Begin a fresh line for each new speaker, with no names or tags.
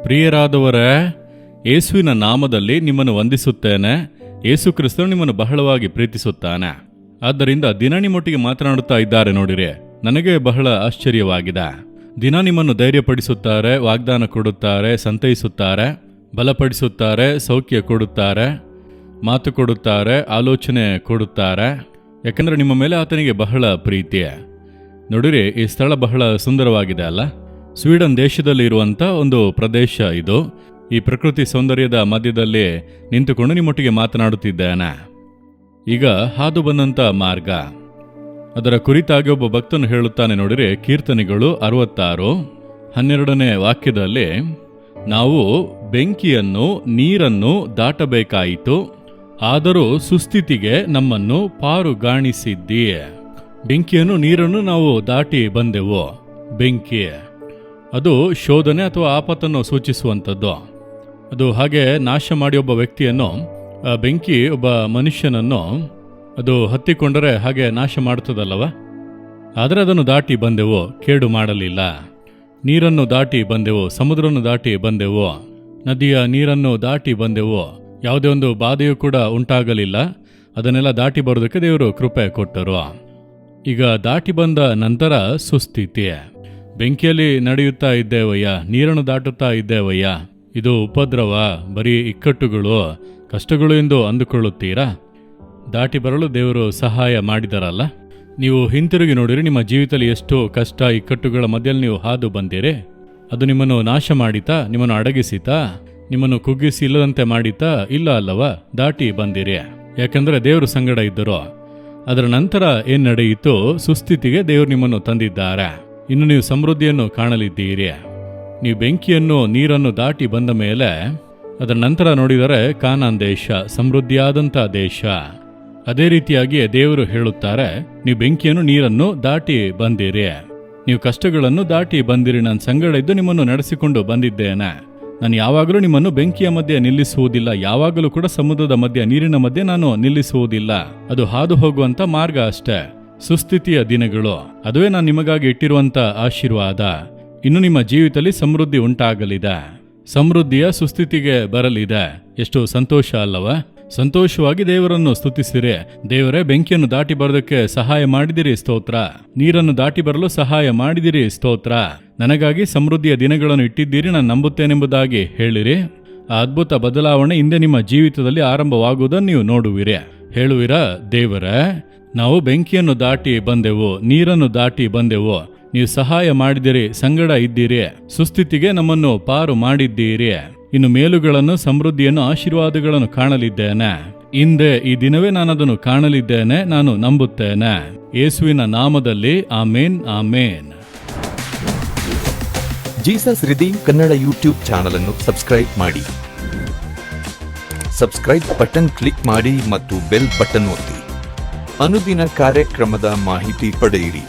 ಪ್ರಿಯರಾದವರೇ, ಯೇಸುವಿನ ನಾಮದಲ್ಲಿ ನಿಮ್ಮನ್ನು ವಂದಿಸುತ್ತೇನೆ. ಯೇಸು ಕ್ರಿಸ್ತನು ನಿಮ್ಮನ್ನು ಬಹಳವಾಗಿ ಪ್ರೀತಿಸುತ್ತಾನೆ. ಆದ್ದರಿಂದ ದಿನ ನಿಮ್ಮೊಟ್ಟಿಗೆ ಮಾತನಾಡುತ್ತಾ ಇದ್ದಾರೆ ನೋಡಿರಿ, ನನಗೆ ಬಹಳ ಆಶ್ಚರ್ಯವಾಗಿದೆ. ದಿನ ನಿಮ್ಮನ್ನು ಧೈರ್ಯಪಡಿಸುತ್ತಾರೆ, ವಾಗ್ದಾನ ಕೊಡುತ್ತಾರೆ, ಸಂತೈಸುತ್ತಾರೆ, ಬಲಪಡಿಸುತ್ತಾರೆ, ಸೌಖ್ಯ ಕೊಡುತ್ತಾರೆ, ಮಾತು ಕೊಡುತ್ತಾರೆ, ಆಲೋಚನೆ ಕೊಡುತ್ತಾರೆ. ಯಾಕಂದರೆ ನಿಮ್ಮ ಮೇಲೆ ಆತನಿಗೆ ಬಹಳ ಪ್ರೀತಿ. ನೋಡಿರಿ, ಈ ಸ್ಥಳ ಬಹಳ ಸುಂದರವಾಗಿದೆ ಅಲ್ಲ? ಸ್ವೀಡನ್ ದೇಶದಲ್ಲಿ ಇರುವಂಥ ಒಂದು ಪ್ರದೇಶ ಇದು. ಈ ಪ್ರಕೃತಿ ಸೌಂದರ್ಯದ ಮಧ್ಯದಲ್ಲಿ ನಿಂತುಕೊಂಡು ನಿಮ್ಮೊಟ್ಟಿಗೆ ಮಾತನಾಡುತ್ತಿದ್ದೇನೆ. ಈಗ ಹಾದು ಬಂದಂಥ ಮಾರ್ಗ, ಅದರ ಕುರಿತಾಗಿ ಒಬ್ಬ ಭಕ್ತನು ಹೇಳುತ್ತಾನೆ ನೋಡಿರಿ. ಕೀರ್ತನೆಗಳು 66 12ನೇ ವಾಕ್ಯದಲ್ಲಿ, ನಾವು ಬೆಂಕಿಯನ್ನು ನೀರನ್ನು ದಾಟಬೇಕಾಯಿತು, ಆದರೂ ಸುಸ್ಥಿತಿಗೆ ನಮ್ಮನ್ನು ಪಾರುಗಾಣಿಸಿದ್ದೀ. ಬೆಂಕಿಯನ್ನು ನೀರನ್ನು ನಾವು ದಾಟಿ ಬಂದೆವು. ಬೆಂಕಿ ಅದು ಶೋಧನೆ ಅಥವಾ ಆಪತ್ತನ್ನು ಸೂಚಿಸುವಂಥದ್ದು. ಅದು ಹಾಗೆ ನಾಶ ಮಾಡಿ ಒಬ್ಬ ವ್ಯಕ್ತಿಯನ್ನು, ಬೆಂಕಿ ಒಬ್ಬ ಮನುಷ್ಯನನ್ನು ಅದು ಹತ್ತಿಕೊಂಡರೆ ಹಾಗೆ ನಾಶ ಮಾಡುತ್ತದಲ್ಲವ? ಆದರೆ ಅದನ್ನು ದಾಟಿ ಬಂದೆವು, ಕೇಡು ಮಾಡಲಿಲ್ಲ. ನೀರನ್ನು ದಾಟಿ ಬಂದೆವು, ಸಮುದ್ರವನ್ನು ದಾಟಿ ಬಂದೆವು, ನದಿಯ ನೀರನ್ನು ದಾಟಿ ಬಂದೆವು. ಯಾವುದೇ ಒಂದು ಬಾಧೆಯೂ ಕೂಡ ಉಂಟಾಗಲಿಲ್ಲ. ಅದನ್ನೆಲ್ಲ ದಾಟಿ ಬರೋದಕ್ಕೆ ದೇವರು ಕೃಪೆ ಕೊಟ್ಟರು. ಈಗ ದಾಟಿ ಬಂದ ನಂತರ ಸುಸ್ಥಿತಿ. ಬೆಂಕಿಯಲ್ಲಿ ನಡೆಯುತ್ತಾ ಇದ್ದೇವಯ್ಯ, ನೀರನ್ನು ದಾಟುತ್ತಾ ಇದ್ದೇವಯ್ಯ, ಇದು ಉಪದ್ರವ, ಬರೀ ಇಕ್ಕಟ್ಟುಗಳು, ಕಷ್ಟಗಳು ಎಂದು ಅಂದುಕೊಳ್ಳುತ್ತೀರಾ? ದಾಟಿ ಬರಲು ದೇವರು ಸಹಾಯ ಮಾಡಿದರಲ್ಲ. ನೀವು ಹಿಂತಿರುಗಿ ನೋಡಿರಿ, ನಿಮ್ಮ ಜೀವಿತದಲ್ಲಿ ಎಷ್ಟು ಕಷ್ಟ ಇಕ್ಕಟ್ಟುಗಳ ಮಧ್ಯದಲ್ಲಿ ನೀವು ಹಾದು ಬಂದಿರಿ. ಅದು ನಿಮ್ಮನ್ನು ನಾಶ ಮಾಡಿತಾ? ನಿಮ್ಮನ್ನು ಅಡಗಿಸಿತಾ? ನಿಮ್ಮನ್ನು ಕುಗ್ಗಿಸಿ ಇಲ್ಲದಂತೆ ಮಾಡಿತಾ? ಇಲ್ಲ ಅಲ್ಲವ? ದಾಟಿ ಬಂದಿರಿ, ಯಾಕಂದರೆ ದೇವರು ಸಂಗಡ ಇದ್ದರು. ಅದರ ನಂತರ ಏನು ನಡೆಯಿತು? ಸುಸ್ಥಿತಿಗೆ ದೇವರು ನಿಮ್ಮನ್ನು ತಂದಿದ್ದಾರೆ. ಇನ್ನು ನೀವು ಸಮೃದ್ಧಿಯನ್ನು ಕಾಣಲಿದ್ದೀರಿ. ನೀವು ಬೆಂಕಿಯನ್ನು ನೀರನ್ನು ದಾಟಿ ಬಂದ ಮೇಲೆ ಅದರ ನಂತರ ನೋಡಿದರೆ ಕಾನಾನ್ ದೇಶ, ಸಮೃದ್ಧಿಯಾದಂಥ ದೇಶ. ಅದೇ ರೀತಿಯಾಗಿ ದೇವರು ಹೇಳುತ್ತಾರೆ, ನೀವು ಬೆಂಕಿಯನ್ನು ನೀರನ್ನು ದಾಟಿ ಬಂದಿರಿ, ನೀವು ಕಷ್ಟಗಳನ್ನು ದಾಟಿ ಬಂದಿರಿ, ನಾನು ಸಂಗಡ ಇದ್ದು ನಿಮ್ಮನ್ನು ನಡೆಸಿಕೊಂಡು ಬಂದಿದ್ದೇನೆ. ನಾನು ಯಾವಾಗಲೂ ನಿಮ್ಮನ್ನು ಬೆಂಕಿಯ ಮಧ್ಯೆ ನಿಲ್ಲಿಸುವುದಿಲ್ಲ, ಯಾವಾಗಲೂ ಕೂಡ ಸಮುದ್ರದ ಮಧ್ಯೆ, ನೀರಿನ ಮಧ್ಯೆ ನಾನು ನಿಲ್ಲಿಸುವುದಿಲ್ಲ. ಅದು ಹಾದು ಹೋಗುವಂಥ ಮಾರ್ಗ ಅಷ್ಟೇ. ಸುಸ್ಥಿತಿಯ ದಿನಗಳು, ಅದುವೇ ನಾನು ನಿಮಗಾಗಿ ಇಟ್ಟಿರುವಂಥ ಆಶೀರ್ವಾದ. ಇನ್ನು ನಿಮ್ಮ ಜೀವಿತದಲ್ಲಿ ಸಮೃದ್ಧಿ ಉಂಟಾಗಲಿದೆ, ಸಮೃದ್ಧಿಯ ಸುಸ್ಥಿತಿಗೆ ಬರಲಿದೆ. ಎಷ್ಟು ಸಂತೋಷ ಅಲ್ಲವ? ಸಂತೋಷವಾಗಿ ದೇವರನ್ನು ಸ್ತುತಿಸಿರಿ. ದೇವರೇ, ಬೆಂಕಿಯನ್ನು ದಾಟಿ ಬರೋದಕ್ಕೆ ಸಹಾಯ ಮಾಡಿದಿರಿ, ಸ್ತೋತ್ರ. ನೀರನ್ನು ದಾಟಿ ಬರಲು ಸಹಾಯ ಮಾಡಿದಿರಿ, ಸ್ತೋತ್ರ. ನನಗಾಗಿ ಸಮೃದ್ಧಿಯ ದಿನಗಳನ್ನು ಇಟ್ಟಿದ್ದೀರಿ, ನಾನು ನಂಬುತ್ತೇನೆಂಬುದಾಗಿ ಹೇಳಿರಿ. ಆ ಅದ್ಭುತ ಬದಲಾವಣೆ ಹಿಂದೆ ನಿಮ್ಮ ಜೀವಿತದಲ್ಲಿ ಆರಂಭವಾಗುವುದನ್ನು ನೀವು ನೋಡುವಿರಿ. ಹೇಳುವಿರಾ, ದೇವರೇ, ನಾವು ಬೆಂಕಿಯನ್ನು ದಾಟಿ ಬಂದೆವು, ನೀರನ್ನು ದಾಟಿ ಬಂದೆವು, ನೀವು ಸಹಾಯ ಮಾಡಿದಿರಿ, ಸಂಗಡ ಇದ್ದೀರಿ, ಸುಸ್ಥಿತಿಗೆ ನಮ್ಮನ್ನು ಪಾರು ಮಾಡಿದ್ದೀರಿ. ಇನ್ನು ಮೇಲುಗಳನ್ನು, ಸಮೃದ್ಧಿಯನ್ನು, ಆಶೀರ್ವಾದಗಳನ್ನು ಕಾಣಲಿದ್ದೇನೆ. ಹಿಂದೆ ಈ ದಿನವೇ ನಾನದನ್ನು ಕಾಣಲಿದ್ದೇನೆ, ನಾನು ನಂಬುತ್ತೇನೆ. ಯೇಸುವಿನ ನಾಮದಲ್ಲಿ amen, amen.
Jesus redeem Kannada YouTube channel ಅನ್ನು ಸಬ್ಸ್ಕ್ರೈಬ್ ಮಾಡಿ. ಸಬ್ಸ್ಕ್ರೈಬ್ ಬಟನ್ ಕ್ಲಿಕ್ ಮಾಡಿ ಮತ್ತು ಬೆಲ್ ಬಟನ್ ಒತ್ತಿ. ಅನುದಿನ ಕಾರ್ಯಕ್ರಮದ ಮಾಹಿತಿ ಪಡೆಯಿರಿ.